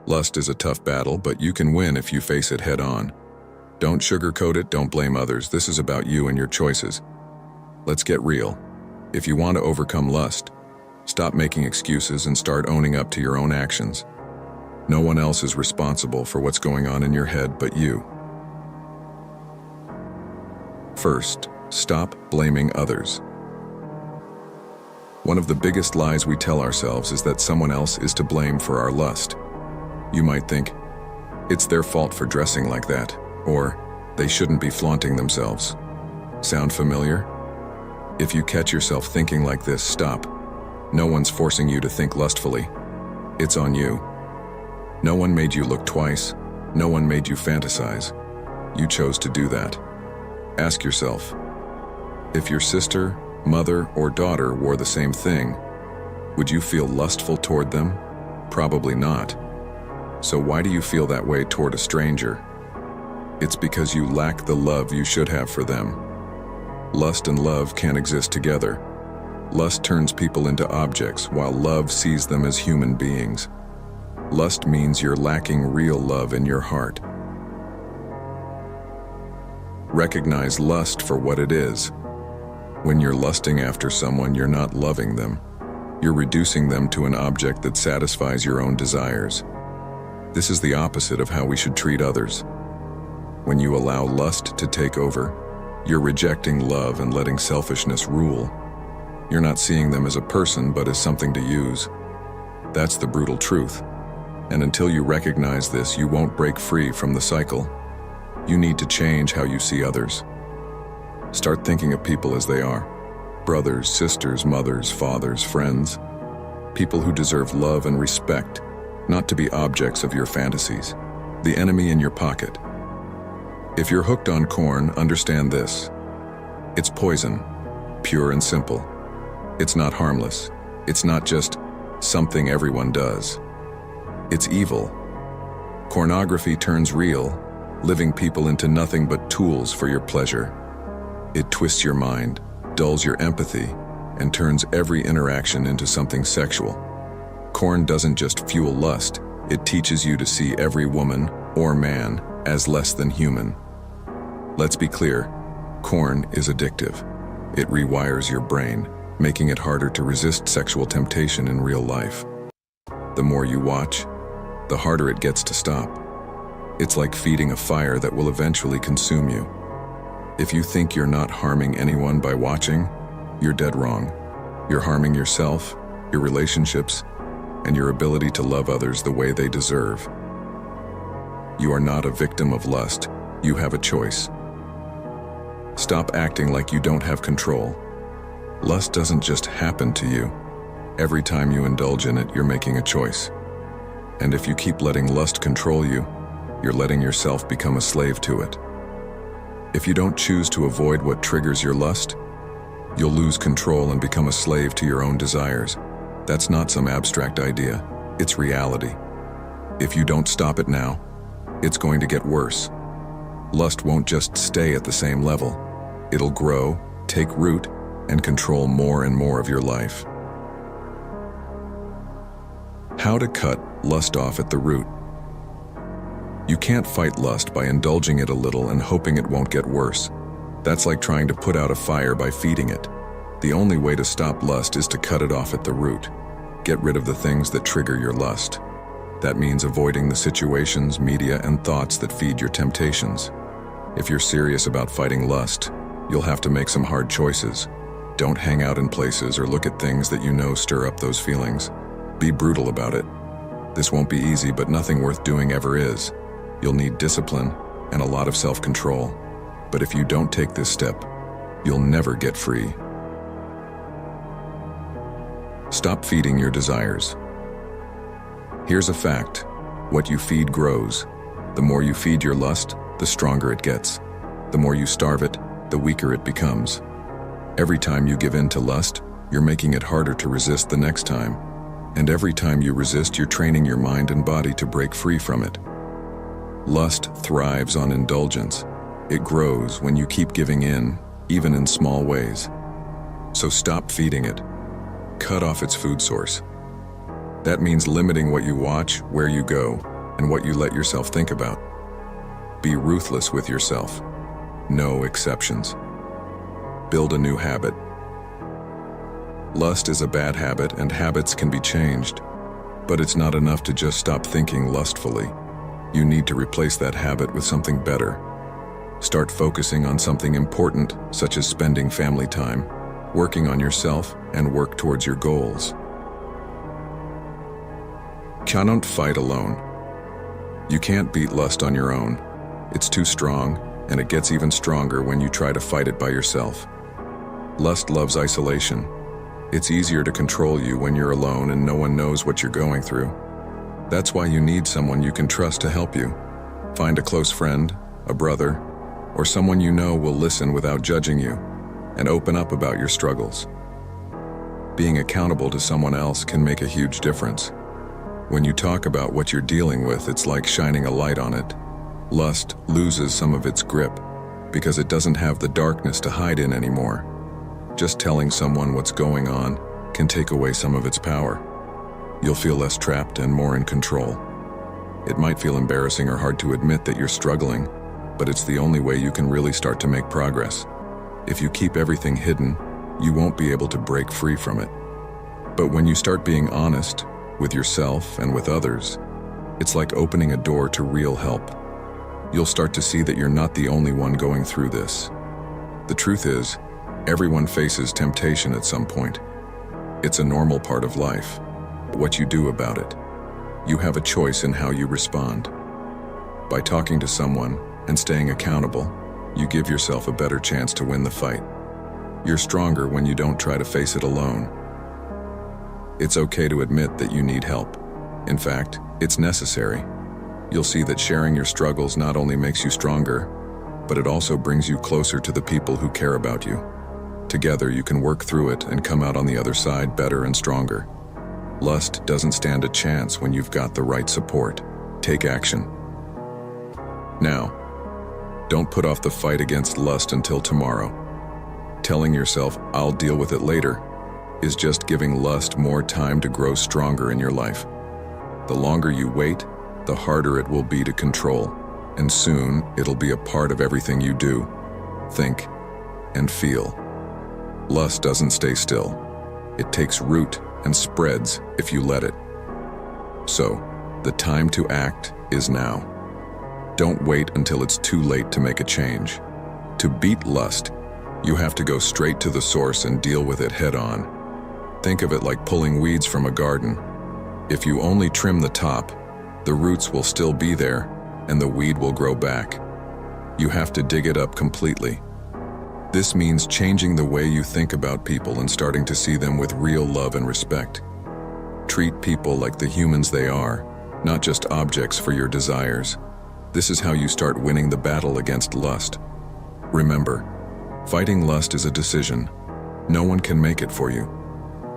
Lust is a tough battle, but you can win if you face it head on. Don't sugarcoat it, don't blame others. This is about you and your choices. Let's get real. If you want to overcome lust, stop making excuses and start owning up to your own actions. No one else is responsible for what's going on in your head but you. First, stop blaming others. One of the biggest lies we tell ourselves is that someone else is to blame for our lust. You might think, it's their fault for dressing like that, or they shouldn't be flaunting themselves. Sound familiar? If you catch yourself thinking like this, stop. No one's forcing you to think lustfully. It's on you. No one made you look twice. No one made you fantasize. You chose to do that. Ask yourself, if your sister, mother, or daughter wore the same thing, would you feel lustful toward them? Probably not. So why do you feel that way toward a stranger? It's because you lack the love you should have for them. Lust and love can't exist together. Lust turns people into objects, while love sees them as human beings. Lust means you're lacking real love in your heart. Recognize lust for what it is. When you're lusting after someone, you're not loving them. You're reducing them to an object that satisfies your own desires. This is the opposite of how we should treat others. When you allow lust to take over, you're rejecting love and letting selfishness rule. You're not seeing them as a person, but as something to use. That's the brutal truth. And until you recognize this, you won't break free from the cycle. You need to change how you see others. Start thinking of people as they are. Brothers, sisters, mothers, fathers, friends. People who deserve love and respect, not to be objects of your fantasies. The enemy in your pocket. If you're hooked on corn, understand this. It's poison, pure and simple. It's not harmless. It's not just something everyone does. It's evil. Pornography turns real, living people into nothing but tools for your pleasure. It twists your mind, dulls your empathy, and turns every interaction into something sexual. Corn doesn't just fuel lust, it teaches you to see every woman or man as less than human. Let's be clear, corn is addictive. It rewires your brain, making it harder to resist sexual temptation in real life. The more you watch, the harder it gets to stop. It's like feeding a fire that will eventually consume you. If you think you're not harming anyone by watching, you're dead wrong. You're harming yourself, your relationships, and your ability to love others the way they deserve. You are not a victim of lust. You have a choice. Stop acting like you don't have control. Lust doesn't just happen to you. Every time you indulge in it, you're making a choice. And if you keep letting lust control you, you're letting yourself become a slave to it. If you don't choose to avoid what triggers your lust, you'll lose control and become a slave to your own desires. That's not some abstract idea. It's reality. If you don't stop it now, it's going to get worse. Lust won't just stay at the same level. It'll grow, take root, and control more and more of your life. How to cut lust off at the root. You can't fight lust by indulging it a little and hoping it won't get worse. That's like trying to put out a fire by feeding it. The only way to stop lust is to cut it off at the root. Get rid of the things that trigger your lust. That means avoiding the situations, media, and thoughts that feed your temptations. If you're serious about fighting lust, you'll have to make some hard choices. Don't hang out in places or look at things that you know stir up those feelings. Be brutal about it. This won't be easy, but nothing worth doing ever is. You'll need discipline and a lot of self-control. But if you don't take this step, you'll never get free. Stop feeding your desires. Here's a fact. What you feed grows. The more you feed your lust, the stronger it gets. The more you starve it, the weaker it becomes. Every time you give in to lust, you're making it harder to resist the next time. And every time you resist, you're training your mind and body to break free from it. Lust thrives on indulgence. It grows when you keep giving in, even in small ways. So stop feeding it. Cut off its food source. That means limiting what you watch, where you go, and what you let yourself think about. Be ruthless with yourself. No exceptions. Build a new habit. Lust is a bad habit, and habits can be changed. But it's not enough to just stop thinking lustfully. You need to replace that habit with something better. Start focusing on something important, such as spending family time, working on yourself, and work towards your goals. Cannot fight alone. You can't beat lust on your own. It's too strong, and it gets even stronger when you try to fight it by yourself. Lust loves isolation. It's easier to control you when you're alone and no one knows what you're going through. That's why you need someone you can trust to help you. Find a close friend, a brother, or someone you know will listen without judging you, and open up about your struggles. Being accountable to someone else can make a huge difference. When you talk about what you're dealing with, it's like shining a light on it. Lust loses some of its grip because it doesn't have the darkness to hide in anymore. Just telling someone what's going on can take away some of its power. You'll feel less trapped and more in control. It might feel embarrassing or hard to admit that you're struggling, but it's the only way you can really start to make progress. If you keep everything hidden, you won't be able to break free from it. But when you start being honest with yourself and with others, it's like opening a door to real help. You'll start to see that you're not the only one going through this. The truth is, everyone faces temptation at some point. It's a normal part of life. What you do about it, you have a choice in how you respond. By talking to someone and staying accountable, you give yourself a better chance to win the fight. You're stronger when you don't try to face it alone. It's okay to admit that you need help. In fact, it's necessary. You'll see that sharing your struggles not only makes you stronger, but it also brings you closer to the people who care about you. Together, you can work through it and come out on the other side better and stronger. Lust doesn't stand a chance when you've got the right support. Take action. Now, don't put off the fight against lust until tomorrow. Telling yourself, "I'll deal with it later," is just giving lust more time to grow stronger in your life. The longer you wait, the harder it will be to control, and soon it'll be a part of everything you do, think, and feel. Lust doesn't stay still. It takes root and spreads if you let it. So, the time to act is now. Don't wait until it's too late to make a change. To beat lust, you have to go straight to the source and deal with it head on. Think of it like pulling weeds from a garden. If you only trim the top, the roots will still be there, and the weed will grow back. You have to dig it up completely. This means changing the way you think about people and starting to see them with real love and respect. Treat people like the humans they are, not just objects for your desires. This is how you start winning the battle against lust. Remember, fighting lust is a decision. No one can make it for you.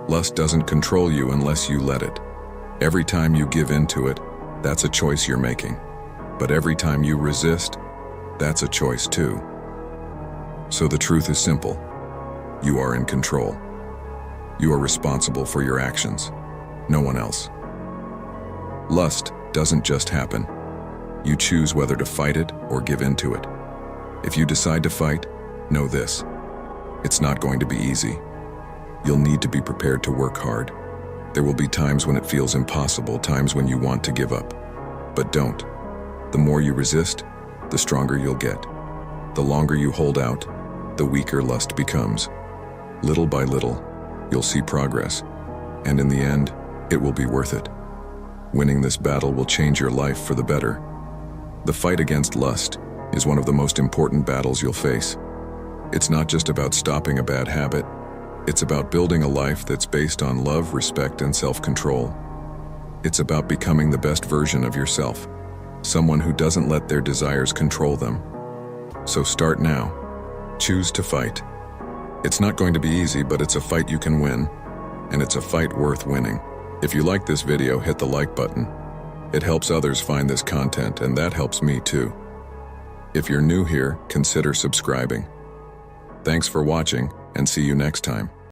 Lust doesn't control you unless you let it. Every time you give in to it, that's a choice you're making. But every time you resist, that's a choice too. So the truth is simple. You are in control. You are responsible for your actions, no one else. Lust doesn't just happen. You choose whether to fight it or give in to it. If you decide to fight, know this: it's not going to be easy. You'll need to be prepared to work hard. There will be times when it feels impossible, times when you want to give up. But don't. The more you resist, the stronger you'll get. The longer you hold out, the weaker lust becomes. Little by little, you'll see progress, and in the end, it will be worth it. Winning this battle will change your life for the better. The fight against lust is one of the most important battles you'll face. It's not just about stopping a bad habit. It's about building a life that's based on love, respect, and self-control. It's about becoming the best version of yourself, someone who doesn't let their desires control them. So start now. Choose to fight. It's not going to be easy, but it's a fight you can win, and it's a fight worth winning. If you like this video, hit the like button. It helps others find this content, and that helps me too. If you're new here, consider subscribing. Thanks for watching, and see you next time.